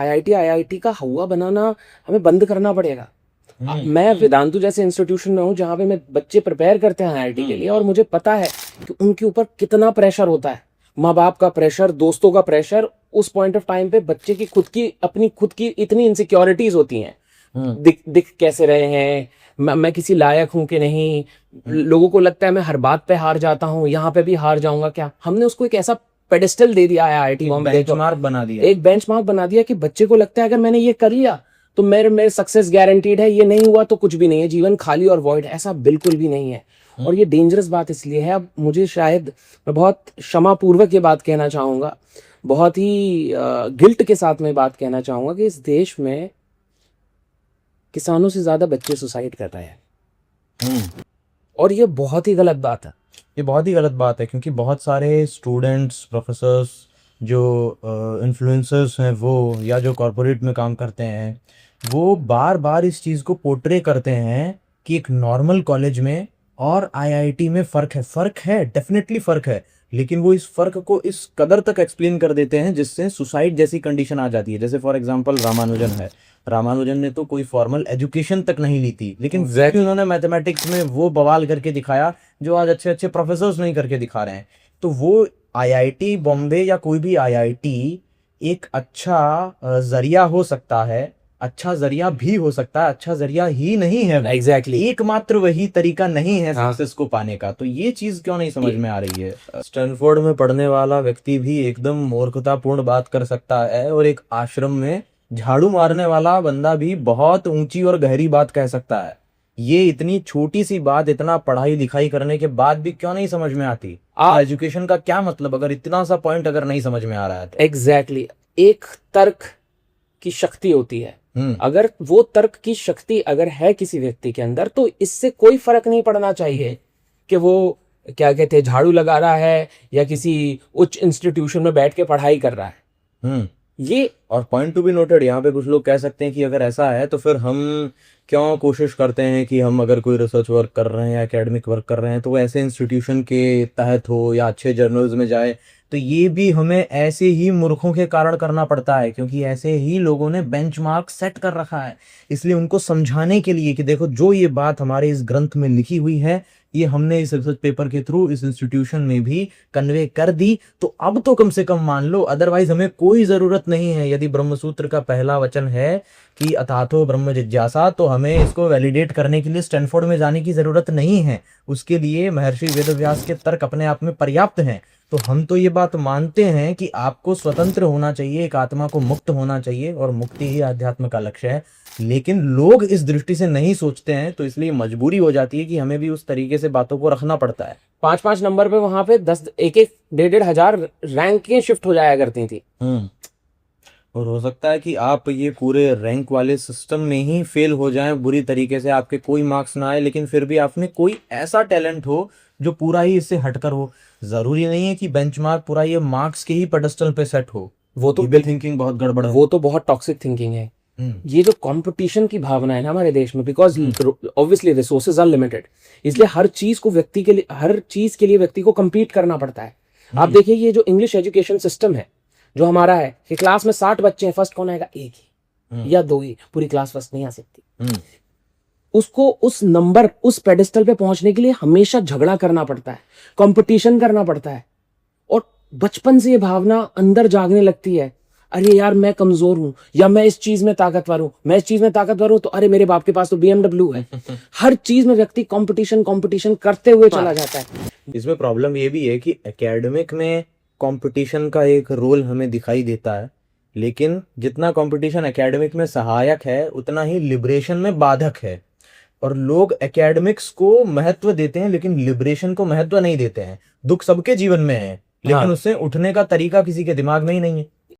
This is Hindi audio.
आईआईटी का हवा बनाना हमें बंद करना पड़ेगा। मैं वेदांतु जैसे इंस्टीट्यूशन में हूँ जहाँ पे मैं बच्चे प्रिपेयर करते हैं आईआईटी के लिए, और मुझे पता है कि उनके ऊपर कितना प्रेशर होता है, माँ बाप का प्रेशर, दोस्तों का प्रेशर। उस पॉइंट ऑफ टाइम पे बच्चे की अपनी खुद की इतनी इनसिक्योरिटीज होती हैं, दिख कैसे रहे हैं, मैं किसी लायक हूं कि नहीं, लोगों को लगता है मैं हर बात पे हार जाता हूं, यहाँ पे भी हार जाऊंगा क्या। हमने उसको एक ऐसा पेडेस्टल दे दिया है आईआईटी बॉम्बे, बेंचमार्क बना दिया, एक बेंचमार्क बना दिया कि बच्चे को लगता है अगर मैंने ये कर लिया तो मेरे सक्सेस गारंटीड है, ये नहीं हुआ तो कुछ भी नहीं है, जीवन खाली और वॉइड। ऐसा बिल्कुल भी नहीं है। और ये डेंजरस बात इसलिए है, अब मुझे शायद, मैं बहुत क्षमा पूर्वक ये बात कहना चाहूंगा, बहुत ही गिल्ट के साथ में बात कहना चाहूंगा कि इस देश में किसानों से ज्यादा बच्चे सुसाइड कर रहे हैं, और ये बहुत ही गलत बात है। ये बहुत ही गलत बात है, क्योंकि बहुत सारे स्टूडेंट्स, प्रोफेसर्स, जो इन्फ्लुएंसर्स हैं वो, या जो कॉरपोरेट में काम करते हैं, वो बार बार इस चीज़ को पोर्ट्रे करते हैं कि एक नॉर्मल कॉलेज में और आईआईटी में फ़र्क है, डेफिनेटली फ़र्क है, लेकिन वो इस फ़र्क को इस कदर तक एक्सप्लेन कर देते हैं जिससे सुसाइड जैसी कंडीशन आ जाती है। जैसे फॉर एग्जांपल रामानुजन है, रामानुजन ने तो कोई फॉर्मल एजुकेशन तक नहीं ली थी, लेकिन उन्होंने मैथमेटिक्स में वो बवाल करके दिखाया जो आज अच्छे अच्छे प्रोफेसर्स नहीं करके दिखा रहे हैं। तो वो आईआईटी बॉम्बे या कोई भी आईआईटी एक अच्छा जरिया हो सकता है, अच्छा जरिया भी हो सकता है, अच्छा जरिया ही नहीं है, एग्जैक्टली एकमात्र वही तरीका नहीं है सक्सेस को पाने का। तो ये चीज क्यों नहीं समझ में आ रही है? स्टैनफोर्ड में पढ़ने वाला व्यक्ति भी एकदम मूर्खतापूर्ण बात कर सकता है, और एक आश्रम में झाड़ू मारने वाला बंदा भी बहुत ऊंची और गहरी बात कह सकता है। ये इतनी छोटी सी बात इतना पढ़ाई लिखाई करने के बाद भी क्यों नहीं समझ में आती? एजुकेशन का क्या मतलब अगर इतना सा पॉइंट अगर नहीं समझ में आ रहा है तो? एग्जैक्टली एक तर्क की शक्ति होती है, अगर वो तर्क की शक्ति अगर है किसी व्यक्ति के अंदर, तो इससे कोई फर्क नहीं पड़ना चाहिए कि वो क्या कहते हैं झाड़ू लगा रहा है या किसी उच्च इंस्टीट्यूशन में बैठ के पढ़ाई कर रहा है। ये और पॉइंट टू बी नोटेड, यहाँ पे कुछ लोग कह सकते हैं कि अगर ऐसा है तो फिर हम क्यों कोशिश करते हैं कि हम अगर कोई रिसर्च वर्क कर रहे हैं या एकेडमिक वर्क कर रहे हैं तो वो ऐसे इंस्टीट्यूशन के तहत हो या अच्छे जर्नल्स में जाए। तो ये भी हमें ऐसे ही मूर्खों के कारण करना पड़ता है, क्योंकि ऐसे ही लोगों ने बेंचमार्क सेट कर रखा है। इसलिए उनको समझाने के लिए कि देखो जो ये बात हमारे इस ग्रंथ में लिखी हुई है, ये हमने इस रिसर्च पेपर के थ्रू इस इंस्टीट्यूशन में भी कन्वे कर दी, तो अब तो कम से कम मान लो, अदरवाइज हमें कोई जरूरत नहीं है। यदि ब्रह्मसूत्र का पहला वचन है कि अथातो ब्रह्म जिज्ञासा, तो हमें इसको वैलिडेट करने के लिए स्टैनफोर्ड में जाने की जरूरत नहीं है। उसके लिए महर्षि वेदव्यास के तर्क अपने आप में पर्याप्त हैं। तो हम तो ये बात मानते हैं कि आपको स्वतंत्र होना चाहिए, एक आत्मा को मुक्त होना चाहिए, और मुक्ति ही आध्यात्म का लक्ष्य है। लेकिन लोग इस दृष्टि से नहीं सोचते हैं, तो इसलिए मजबूरी हो जाती है कि हमें भी उस तरीके से बातों को रखना पड़ता है। 5-5 नंबर पे वहां पे 10, 1-1, 1,500 रैंकें शिफ्ट हो जाया करती थी। और हो सकता है कि आप ये पूरे रैंक वाले सिस्टम में ही फेल हो जाएं बुरी तरीके से, आपके कोई मार्क्स ना आए, लेकिन फिर भी आप में कोई ऐसा टैलेंट हो जो पूरा ही इससे हटकर हो। जरूरी नहीं है कि बेंचमार्क पूरा ये मार्क्स के ही पेडेस्टल पे सेट हो। वो तो थिंकिंग बहुत गड़बड़ है, वो तो बहुत टॉक्सिक थिंकिंग है। ये जो कंपटीशन की भावना है ना हमारे देश में, because obviously resources are limited, इसलिए हर चीज के लिए व्यक्ति को compete करना पड़ता है। आप देखिए ये जो इंग्लिश एजुकेशन सिस्टम है जो हमारा है, कि क्लास में 60 बच्चे हैं, फर्स्ट कौन आएगा? एक ही या दो ही, पूरी क्लास फर्स्ट नहीं आ सकती। उसको उस नंबर, उस पेडेस्टल पे पहुंचने के लिए हमेशा झगड़ा करना पड़ता है, कंपटीशन करना पड़ता है, और बचपन से ये भावना अंदर जागने लगती है, अरे यार मैं कमजोर हूं, या मैं इस चीज में ताकतवर हूं, तो अरे मेरे बाप के पास तो BMW है। हर चीज में व्यक्ति कंपटीशन करते हुए चला जाता है। इसमें प्रॉब्लम ये भी है कि एकेडमिक में कंपटीशन का एक रोल हमें दिखाई देता है, लेकिन जितना कंपटीशन एकेडमिक में सहायक है उतना ही लिबरेशन में बाधक है। और लोग एकेडमिक्स को महत्व देते हैं लेकिन लिबरेशन को महत्व नहीं देते हैं। दुख सबके जीवन में है, लेकिन उससे उठने का तरीका किसी के दिमाग में ही नहीं है।